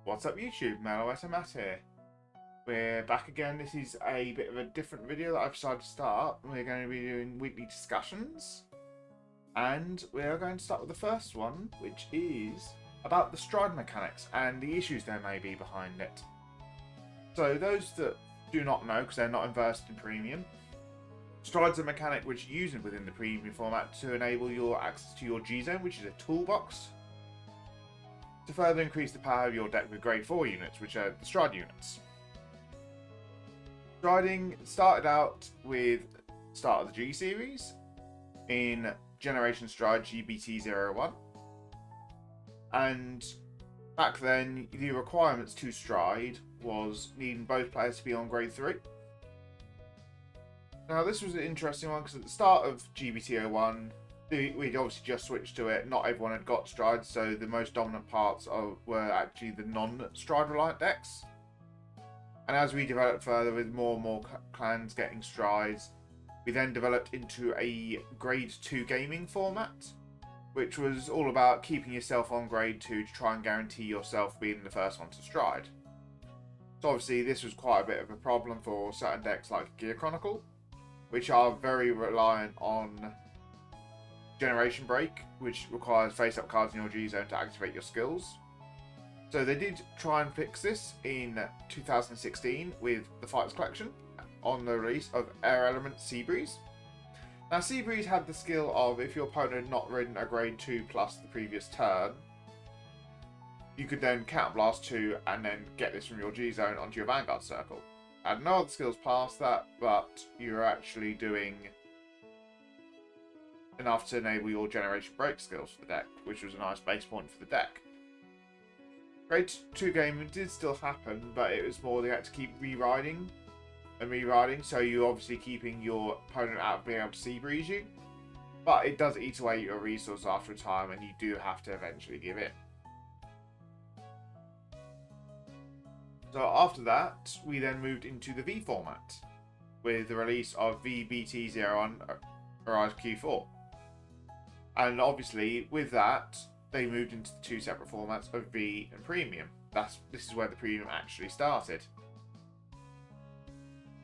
What's up YouTube, Matt here. We're back again. This is a bit of a different video that I've decided to start. We're going to be doing weekly discussions. And we are going to start with the first one, which is about the stride mechanics and the issues there may be behind it. So those that do not know, because they're not versed in premium, stride's a mechanic which you use within the premium format to enable your access to your G-Zone, which is a toolbox, to further increase the power of your deck with grade 4 units, which are the stride units. Striding started out with start of the G series in Generation Stride GBT01, and back then the requirements to stride was needing both players to be on grade 3. Now this was an interesting one because at the start of GBT01 we'd obviously just switched to it. Not everyone had got stride, so the most dominant parts were actually the non-stride reliant decks. And as we developed further with more and more clans getting strides, we then developed into a grade 2 gaming format, which was all about keeping yourself on grade 2 to try and guarantee yourself being the first one to stride. So obviously this was quite a bit of a problem for certain decks like Gear Chronicle, which are very reliant on Generation Break, which requires face-up cards in your G-Zone to activate your skills. So they did try and fix this in 2016 with the Fighters Collection on the release of Air Element Seabreeze. Now Seabreeze had the skill of, if your opponent had not ridden a grade 2 plus the previous turn, you could then counterblast 2 and then get this from your G-Zone onto your Vanguard circle. Had no other skills past that, but you're actually doing enough to enable your Generation Break skills for the deck, which was a nice base point for the deck. Grade 2 gaming did still happen, but it was more they had to keep re-riding, so you're obviously keeping your opponent out of being able to Seabreeze you. But it does eat away your resource after a time, and you do have to eventually give in. So after that, we then moved into the V format, with the release of VBT01 Arise Q4. And obviously, with that, they moved into the two separate formats of V and Premium. This is where the Premium actually started.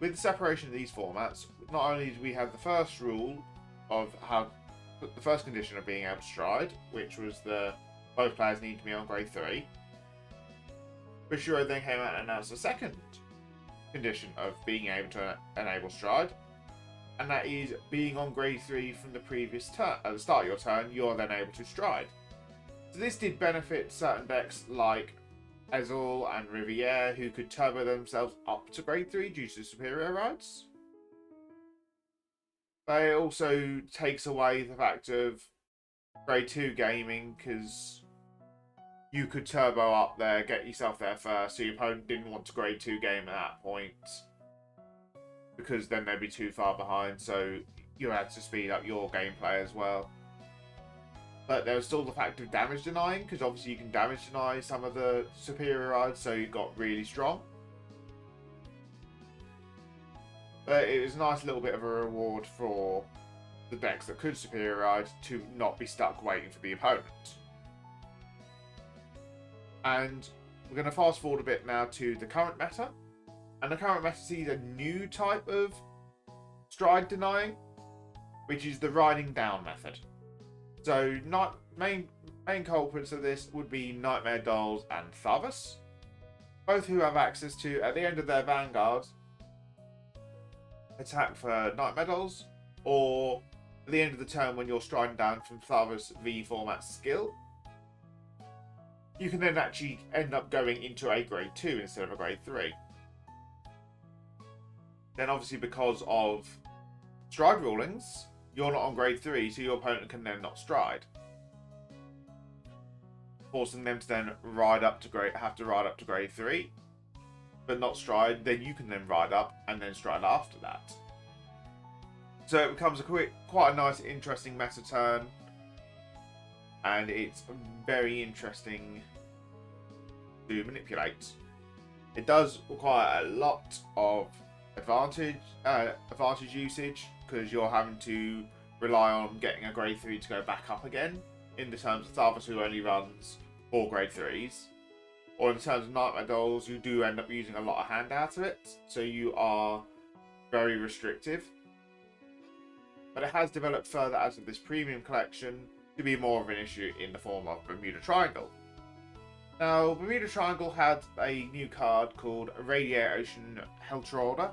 With the separation of these formats, not only do we have the first rule of the first condition of being able to stride, which was both players need to be on grade 3. Bushiroad then came out and announced a second condition of being able to enable stride, and that is being on grade 3 from the previous turn. At the start of your turn, you're then able to stride. So this did benefit certain decks like Ezreal and Riviere, who could turbo themselves up to grade 3 due to superior rides. But it also takes away the fact of grade 2 gaming, because you could turbo up there, get yourself there first, so your opponent didn't want to grade 2 game at that point, because then they'd be too far behind, so you had to speed up your gameplay as well. But there was still the fact of damage denying, because obviously you can damage deny some of the superior rides, so you got really strong. But it was a nice little bit of a reward for the decks that could superior ride to not be stuck waiting for the opponent. And we're going to fast forward a bit now to the current meta. And the current meta sees a new type of stride denying, which is the riding down method. So main culprits of this would be Nightmare Dolls and Thavas, both who have access to, at the end of their Vanguard, attack for Nightmare Dolls, or at the end of the turn when you're striding down from Thavas V format skill, you can then actually end up going into a grade 2 instead of a grade 3. Then obviously because of stride rulings, you're not on grade 3, so your opponent can then not stride, forcing them to then have to ride up to grade 3, but not stride. Then you can then ride up and then stride after that. So it becomes quite a nice, interesting meta turn, and it's very interesting to manipulate. It does require a lot of advantage usage, because you're having to rely on getting a grade 3 to go back up again, in the terms of Thavas, who only runs 4 grade 3s. or in terms of Nightmare Dolls, you do end up using a lot of hand out of it, so you are very restrictive. But it has developed further as of this premium collection to be more of an issue in the form of Bermuda Triangle. Now, Bermuda Triangle had a new card called Radiator Ocean Helltroider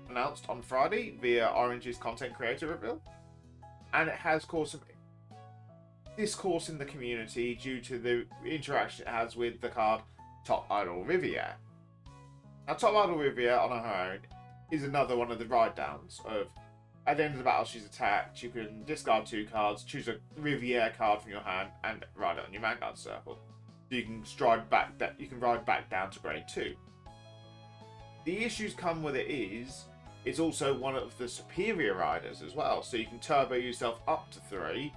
announced on Friday via Orange's content creator reveal, and it has caused some discourse in the community due to the interaction it has with the card Top Idol Riviere. Now, Top Idol Riviere on her own is another one of the ride-downs of, at the end of the battle she's attacked, you can discard 2 cards, choose a Riviere card from your hand, and ride it on your Vanguard circle. So you can ride back down to grade 2. The issues come with it is, it's also one of the superior riders as well, so you can turbo yourself up to 3.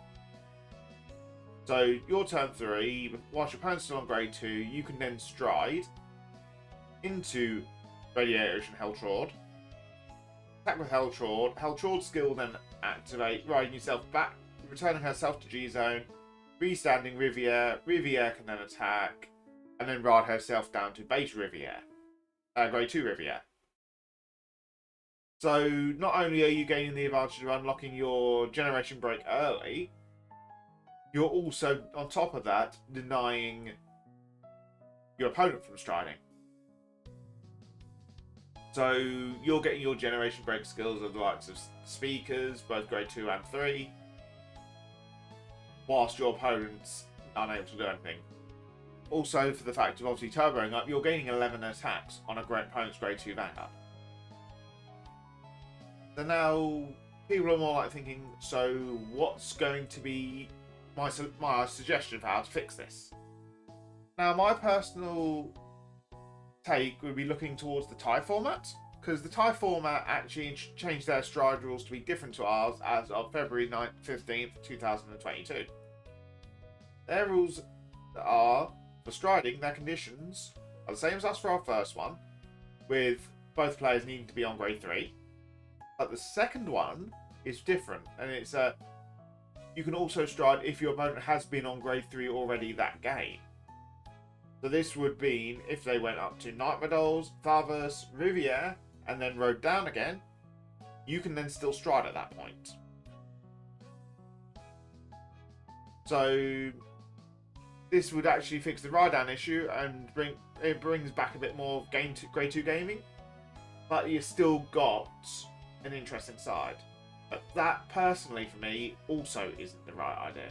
So your turn 3, whilst your opponent's still on grade 2, you can then stride into Radiator Ocean Helltroid. Attack with Helltroid. Helltroid's skill then activate, riding yourself back, returning herself to G-Zone, restanding Riviere. Riviere can then attack, and then ride herself down to base Riviere. Grade 2 Riviere. So not only are you gaining the advantage of unlocking your generation break early, you're also, on top of that, denying your opponent from striding. So you're getting your generation break skills of the likes of speakers, both grade 2 and 3, whilst your opponent's unable to do anything. Also, for the fact of obviously turboing up, you're gaining 11 attacks on a opponent's grade 2 Vanguard. So now, people are more like thinking, so what's going to be my suggestion for how to fix this? Now, my personal take would be looking towards the TIE format, because the TIE format actually changed their stride rules to be different to ours as of February 15th, 2022. Their rules are, for striding, their conditions are the same as us for our first one, with both players needing to be on grade 3. But the second one is different, and it's you can also stride if your opponent has been on grade 3 already that game. So this would mean if they went up to Nightmare Dolls, Tharvas, Riviere, and then rode down again, you can then still stride at that point. So this would actually fix the ride down issue and brings back a bit more grade 2 gaming, but you still got an interesting side. But that, personally, for me, also isn't the right idea,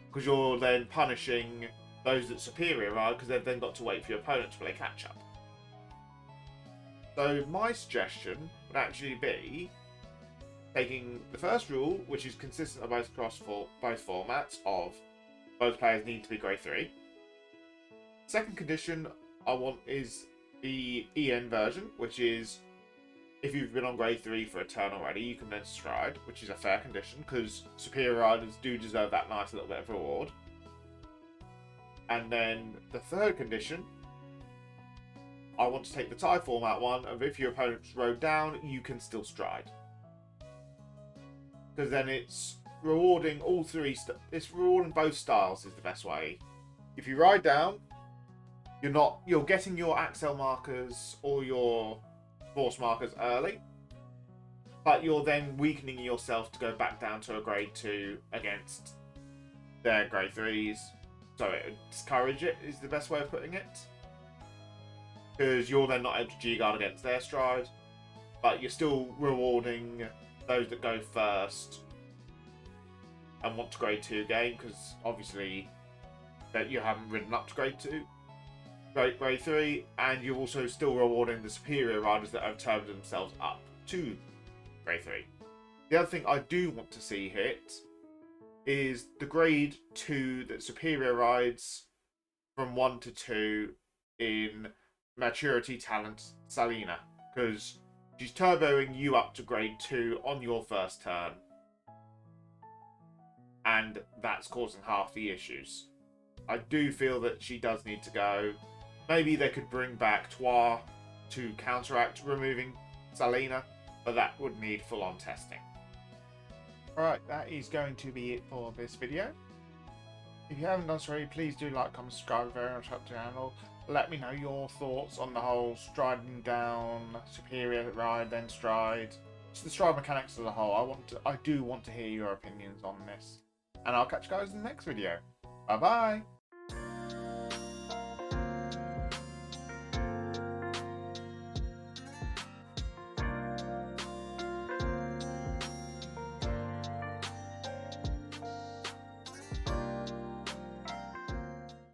because you're then punishing those that superior ride, because they've then got to wait for your opponent to play catch up. So my suggestion would actually be taking the first rule, which is consistent across both formats, of both players need to be grade 3. Second condition I want is the EN version, which is if you've been on grade 3 for a turn already, you can then stride, which is a fair condition, because superior riders do deserve that nice little bit of reward. And then the third condition, I want to take the TIE format one of if your opponent's rode down, you can still stride. Because then it's rewarding all three. It's rewarding both styles is the best way. If you ride down, you're getting your Axel markers or your force markers early, but you're then weakening yourself to go back down to a grade 2 against their grade 3s. So it discourage it is the best way of putting it, because you're then not able to G-guard against their stride, but you're still rewarding those that go first and want to grade 2 game, because obviously that you haven't ridden up to grade 2, grade 3, and you're also still rewarding the superior riders that have turned themselves up to grade 3. The other thing I do want to see hit is the grade 2 that superior rides from 1 to 2 in Maturity Talent Salina, because she's turboing you up to grade 2 on your first turn, and that's causing half the issues. I do feel that she does need to go. Maybe they could bring back Trois to counteract removing Salina, but that would need full-on testing. Right, that is going to be it for this video. If you haven't done so already, please do like, comment, subscribe, very much help the channel. let me know your thoughts on the whole striding down, superior ride, then stride. Just the stride mechanics as a whole. I do want to hear your opinions on this. And I'll catch you guys in the next video. Bye bye!